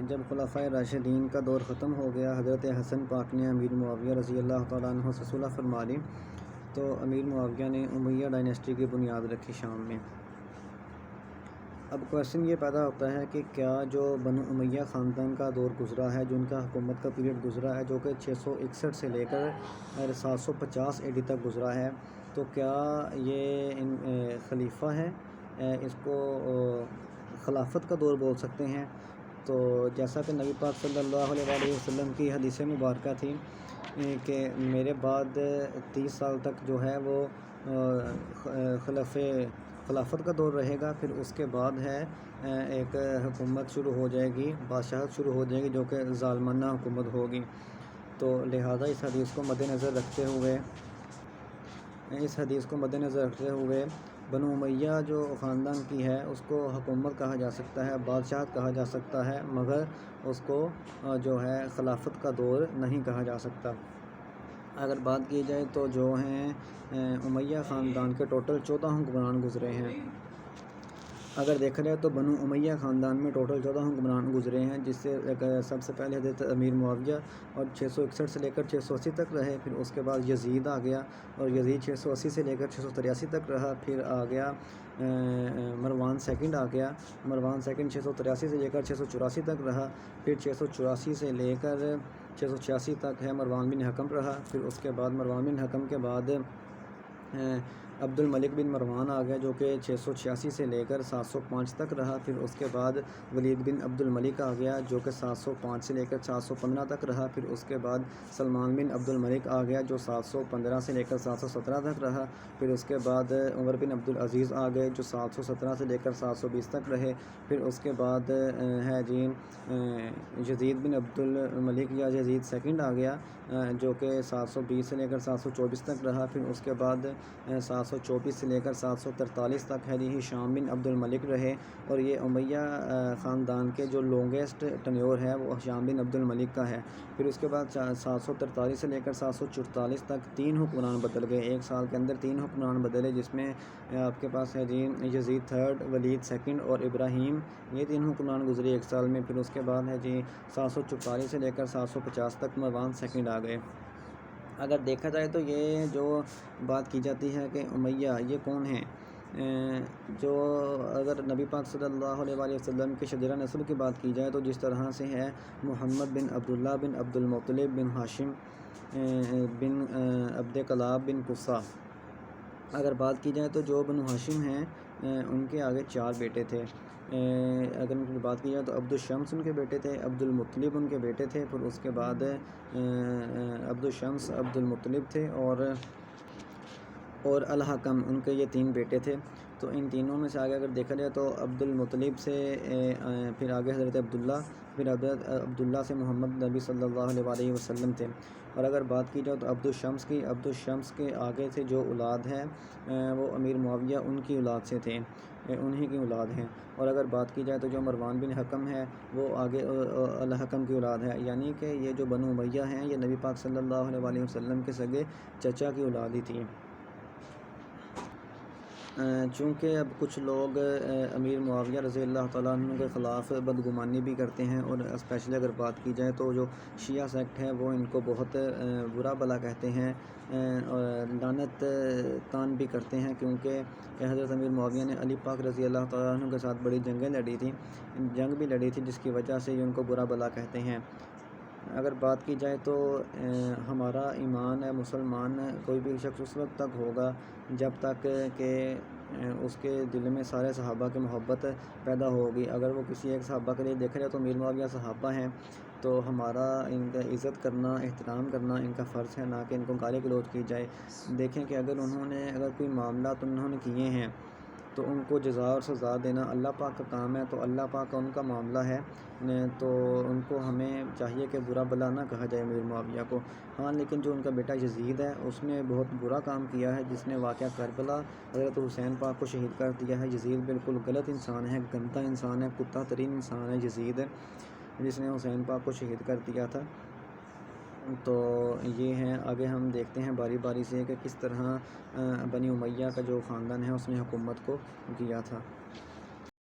جب خلفائے راشدین کا دور ختم ہو گیا، حضرت حسن پاک نے امیر معاویہ رضی اللہ تعالیٰ عنہ سے صلح فرما لی، تو امیر معاویہ نے امیہ ڈائنیسٹی کی بنیاد رکھی شام میں۔ اب کویسچن یہ پیدا ہوتا ہے کہ کیا جو بنو امیہ خاندان کا دور گزرا ہے، جو ان کا حکومت کا پیریڈ گزرا ہے، جو کہ 661 سے لے کر 750 AD تک گزرا ہے، تو کیا یہ خلیفہ ہے، اس کو خلافت کا دور بول سکتے ہیں؟ تو جیسا کہ نبی پاک صلی اللہ علیہ وآلہ وسلم کی حدیث مبارکہ تھی کہ میرے بعد 30 سال تک جو ہے وہ خلافت کا دور رہے گا، پھر اس کے بعد ہے ایک حکومت شروع ہو جائے گی، بادشاہت شروع ہو جائے گی، جو کہ ظالمانہ حکومت ہوگی۔ تو لہٰذا اس حدیث کو مد نظر رکھتے ہوئے بنو امیہ جو خاندان کی ہے اس کو حکومت کہا جا سکتا ہے، بادشاہت کہا جا سکتا ہے، مگر اس کو جو ہے خلافت کا دور نہیں کہا جا سکتا۔ اگر بات کی جائے تو جو ہیں امیہ خاندان کے ٹوٹل 14 حکمران گزرے ہیں۔ اگر دیکھا جائے تو بنو امیہ خاندان میں ٹوٹل 14 حکمران گزرے ہیں، جس سے سب سے پہلے حضرت امیر معاویہ اور 661 سے لے کر 680 تک رہے، پھر اس کے بعد یزید آ گیا اور یزید 680 سے لے کر 683 تک رہا، پھر آ گیا مروان سیکنڈ آ گیا، مروان سیکنڈ 683 سے لے کر 684 تک رہا، پھر 684 سے لے کر 686 تک ہے مروان بن حکم رہا، پھر اس کے بعد مروان بن حکم کے بعد عبد الملک بن مروان آ گیا، جو کہ 686 سے لے کر 705 تک رہا، پھر اس کے بعد ولید بن عبد الملک آ گیا، جو کہ 705 سے لے کر 715 تک رہا، پھر اس کے بعد سلمان بن عبد الملک آ گیا، جو 715 سے لے کر 717 تک رہا، پھر اس کے بعد عمر بن عبد العزیز آ گئے، جو 717 سے لے کر 720 تک رہے، پھر اس کے بعد ہے یزید بن عبد الملک یا یزید سیکنڈ آ گیا، جو کہ 720 سے لے کر 724 تک رہا، پھر اس کے بعد 724 سے لے کر 743 تک ہے ہشام بن عبد الملک رہے، اور یہ امیہ خاندان کے جو لانگیسٹ ٹنیور ہے وہ ہشام بن عبد الملک کا ہے۔ پھر اس کے بعد 743 سے لے کر 744 تک 3 حکمران بدل گئے، ایک سال کے اندر 3 حکمران بدلے، جس میں آپ کے پاس ہے یزید تھرڈ، ولید سیکنڈ اور ابراہیم، یہ 3 حکمران گزرے ایک سال میں۔ پھر اس کے بعد ہے 744 سے لے کر 750 تک مروان سیکنڈ آ گئے۔ اگر دیکھا جائے تو یہ جو بات کی جاتی ہے کہ امیہ یہ کون ہیں، جو اگر نبی پاک صلی اللہ علیہ وآلہ وسلم کے شجرہ نسل کی بات کی جائے تو جس طرح سے ہے محمد بن عبداللہ بن عبد المطلب بن ہاشم بن عبد کلاب بن قصہ۔ اگر بات کی جائے تو جو بنو ہاشم ہیں ان کے آگے 4 بیٹے تھے، اگر ان کی بات کی جائے تو عبد الشمس ان کے بیٹے تھے، عبد المطلب ان کے بیٹے تھے، پھر اس کے بعد عبد الشمس عبد المطلب تھے اور الحکم ان کے یہ 3 بیٹے تھے۔ تو ان تینوں میں سے آگے اگر دیکھا جائے تو عبد المطلب سے پھر آگے حضرت عبداللہ، پھر حضرت عبداللہ سے محمد نبی صلی اللہ علیہ وآلہ وسلم تھے۔ اور اگر بات کی جائے تو عبد الشمس کے آگے سے جو اولاد ہے وہ امیر معاویہ ان کی اولاد سے تھے، انہی کی اولاد ہیں۔ اور اگر بات کی جائے تو جو مروان بن حکم ہے وہ آگے الحکم کی اولاد ہے، یعنی کہ یہ جو بنو امیہ ہیں یہ نبی پاک صلی اللہ علیہ وآلہ وسلم کے سگے چچا کی اولاد ہی تھی۔ چونکہ اب کچھ لوگ امیر معاویہ رضی اللہ تعالیٰ عنہ کے خلاف بدگمانی بھی کرتے ہیں، اور اسپیشلی اگر بات کی جائے تو جو شیعہ سیکٹ ہے وہ ان کو بہت برا بلا کہتے ہیں، لعنت تان بھی کرتے ہیں، کیونکہ حضرت امیر معاویہ نے علی پاک رضی اللہ تعالیٰ عنہ کے ساتھ بڑی جنگ بھی لڑی تھی، جس کی وجہ سے یہ ان کو برا بلا کہتے ہیں۔ اگر بات کی جائے تو ہمارا ایمان ہے، مسلمان کوئی بھی شخص اس وقت تک ہوگا جب تک کہ اس کے دل میں سارے صحابہ کی محبت پیدا ہوگی۔ اگر وہ کسی ایک صحابہ کے لیے دیکھا جائے تو امیر معاویہ صحابہ ہیں، تو ہمارا ان کا عزت کرنا، احترام کرنا ان کا فرض ہے، نہ کہ ان کو گالی گلوچ کی جائے۔ دیکھیں کہ اگر کوئی معاملات انہوں نے کیے ہیں تو ان کو جزا اور سزا دینا اللہ پاک کا کام ہے، تو اللہ پاک کا ان کا معاملہ ہے، تو ان کو ہمیں چاہیے کہ برا بلا نہ کہا جائے امیر معاویہ کو۔ ہاں لیکن جو ان کا بیٹا یزید ہے اس نے بہت برا کام کیا ہے، جس نے واقعہ کربلا حضرت حسین پاک کو شہید کر دیا ہے۔ یزید بالکل غلط انسان ہے، گندا انسان ہے، کتا ترین انسان ہے یزید، جس نے حسین پاک کو شہید کر دیا تھا۔ تو یہ ہیں، آگے ہم دیکھتے ہیں باری باری سے کہ کس طرح بنی امیہ کا جو خاندان ہے اس نے حکومت کو کیا تھا۔